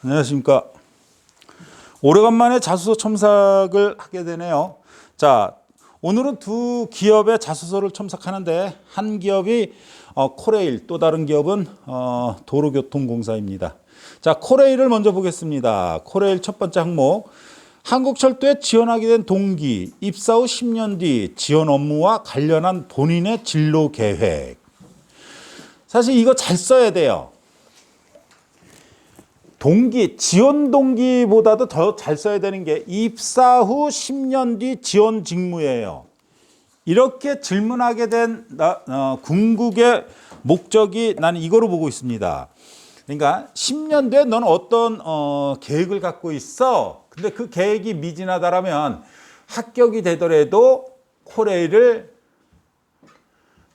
안녕하십니까. 오래간만에 자소서 첨삭을 하게 되네요. 자, 오늘은 두 기업의 자소서를 첨삭하는데 한 기업이 코레일, 또 다른 기업은 도로교통공사입니다. 자, 코레일을 먼저 보겠습니다. 코레일 첫 번째 항목. 한국철도에 지원하게 된 동기, 입사 후 10년 뒤 지원 업무와 관련한 본인의 진로 계획. 사실 이거 잘 써야 돼요. 동기, 지원 동기보다도 더 잘 써야 되는 게 입사 후 10년 뒤 지원 직무예요. 이렇게 질문하게 된 궁극의 목적이 나는 이거로 보고 있습니다. 그러니까 10년 뒤에 너는 어떤 계획을 갖고 있어? 근데 그 계획이 미진하다라면 합격이 되더라도 코레일을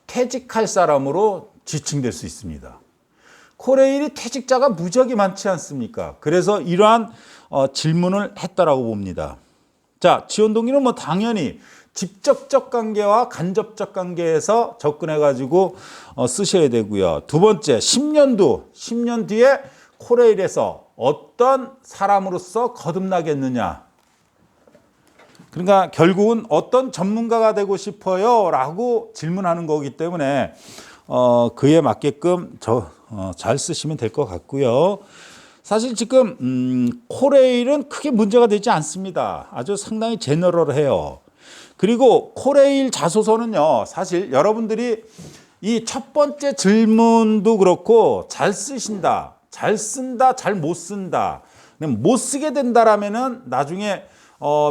퇴직할 사람으로 지칭될 수 있습니다. 코레일이 퇴직자가 무지하게 많지 않습니까? 그래서 이러한 질문을 했다라고 봅니다. 자, 지원 동기는 뭐 당연히 직접적 관계와 간접적 관계에서 접근해가지고 쓰셔야 되고요. 두 번째, 10년 뒤에 코레일에서 어떤 사람으로서 거듭나겠느냐. 그러니까 결국은 어떤 전문가가 되고 싶어요? 라고 질문하는 거기 때문에 그에 맞게끔 잘 쓰시면 될 것 같고요. 사실 지금 코레일은 크게 문제가 되지 않습니다. 아주 상당히 제너럴해요. 그리고 코레일 자소서는요, 사실 여러분들이 이 첫 번째 질문도 그렇고 잘 쓰신다, 잘 쓴다, 잘 못 쓴다, 못 쓰게 된다라면은 나중에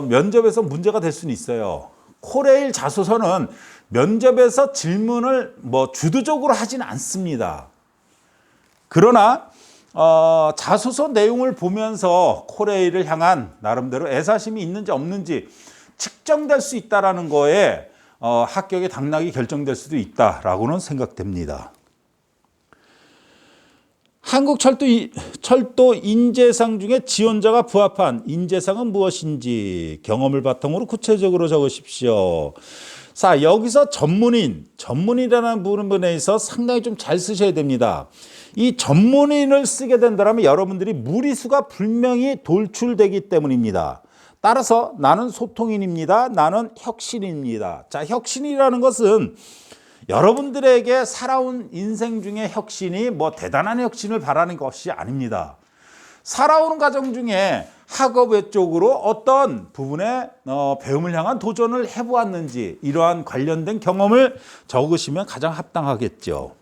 면접에서 문제가 될 수는 있어요. 코레일 자소서는 면접에서 질문을 주도적으로 하진 않습니다. 그러나 자소서 내용을 보면서 코레일을 향한 나름대로 애사심이 있는지 없는지 측정될 수 있다는 거에 합격의 당락이 결정될 수도 있다라고는 생각됩니다. 한국철도 인재상 중에 지원자가 부합한 인재상은 무엇인지 경험을 바탕으로 구체적으로 적으십시오. 자, 여기서 전문인이라는 부분에 있어 상당히 좀 잘 쓰셔야 됩니다. 이 전문인을 쓰게 된다면 여러분들이 무리수가 분명히 돌출되기 때문입니다. 따라서 나는 소통인입니다. 나는 혁신입니다. 자, 혁신이라는 것은 여러분들에게 살아온 인생 중에 혁신이 대단한 혁신을 바라는 것이 아닙니다. 살아오는 과정 중에 학업 외적으로 어떤 부분에 배움을 향한 도전을 해보았는지 이러한 관련된 경험을 적으시면 가장 합당하겠죠.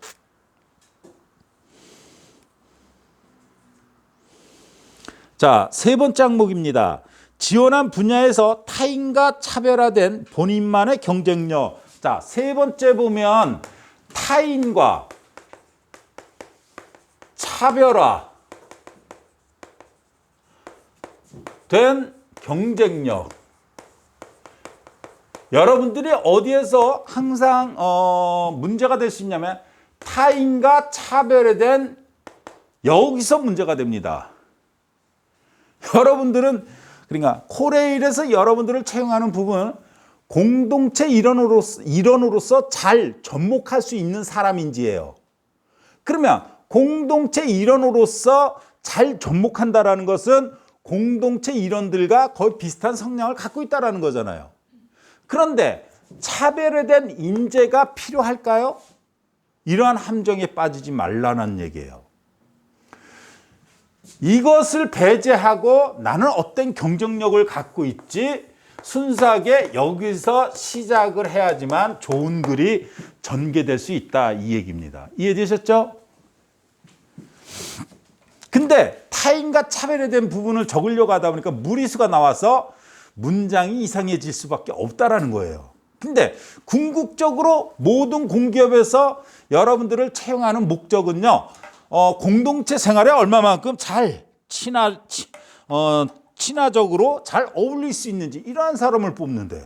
자, 세 번째 항목입니다. 지원한 분야에서 타인과 차별화된 본인만의 경쟁력. 자, 세 번째 보면 타인과 차별화 된 경쟁력. 여러분들이 어디에서 항상 문제가 될 수 있냐면 타인과 차별화된 여기서 문제가 됩니다. 여러분들은 그러니까 코레일에서 여러분들을 채용하는 부분은 공동체 일원으로서 잘 접목할 수 있는 사람인지예요. 그러면 공동체 일원으로서 잘 접목한다라는 것은 공동체 일원들과 거의 비슷한 성향을 갖고 있다는 거잖아요. 그런데 차별화된 인재가 필요할까요? 이러한 함정에 빠지지 말라는 얘기예요. 이것을 배제하고 나는 어떤 경쟁력을 갖고 있지? 순수하게 여기서 시작을 해야지만 좋은 글이 전개될 수 있다 이 얘기입니다. 이해되셨죠? 근데 타인과 차별화된 부분을 적으려고 하다 보니까 무리수가 나와서 문장이 이상해질 수밖에 없다라는 거예요. 근데 궁극적으로 모든 공기업에서 여러분들을 채용하는 목적은요, 공동체 생활에 얼마만큼 잘 친화적으로 잘 어울릴 수 있는지 이러한 사람을 뽑는데,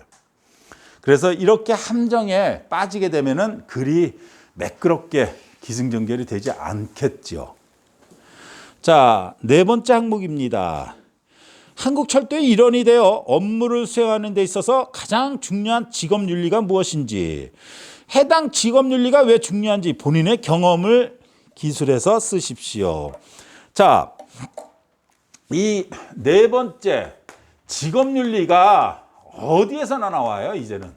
그래서 이렇게 함정에 빠지게 되면은 글이 매끄럽게 기승전결이 되지 않겠죠. 자, 네 번째 항목입니다. 한국철도의 일원이 되어 업무를 수행하는 데 있어서 가장 중요한 직업윤리가 무엇인지, 해당 직업윤리가 왜 중요한지 본인의 경험을 기술해서 쓰십시오. 자, 이 네 번째 직업윤리가 어디에서나 나와요, 이제는.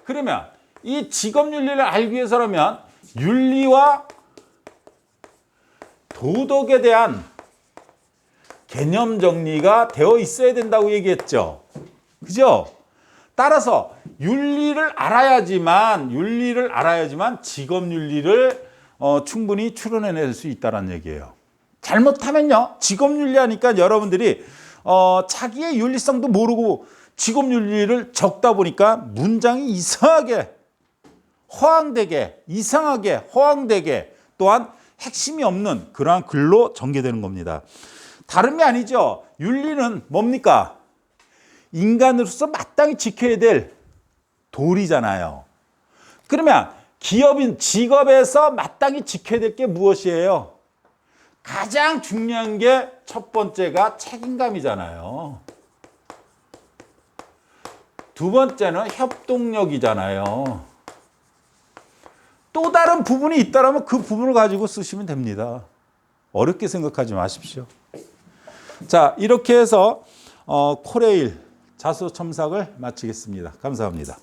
그러면 이 직업윤리를 알기 위해서라면 윤리와 도덕에 대한 개념 정리가 되어 있어야 된다고 얘기했죠. 그죠? 따라서 윤리를 알아야지만 직업윤리를 충분히 추론해낼 수 있다는 얘기예요. 잘못하면요, 직업윤리 하니까 여러분들이 자기의 윤리성도 모르고 직업윤리를 적다 보니까 문장이 이상하게 허황되게, 이상하게 허황되게, 또한 핵심이 없는 그러한 글로 전개되는 겁니다. 다름이 아니죠. 윤리는 뭡니까? 인간으로서 마땅히 지켜야 될 도리잖아요. 그러면 기업인 직업에서 마땅히 지켜야 될 게 무엇이에요? 가장 중요한 게 첫 번째가 책임감이잖아요. 두 번째는 협동력이잖아요. 또 다른 부분이 있다면 그 부분을 가지고 쓰시면 됩니다. 어렵게 생각하지 마십시오. 자, 이렇게 해서 코레일 자수 첨삭을 마치겠습니다. 감사합니다.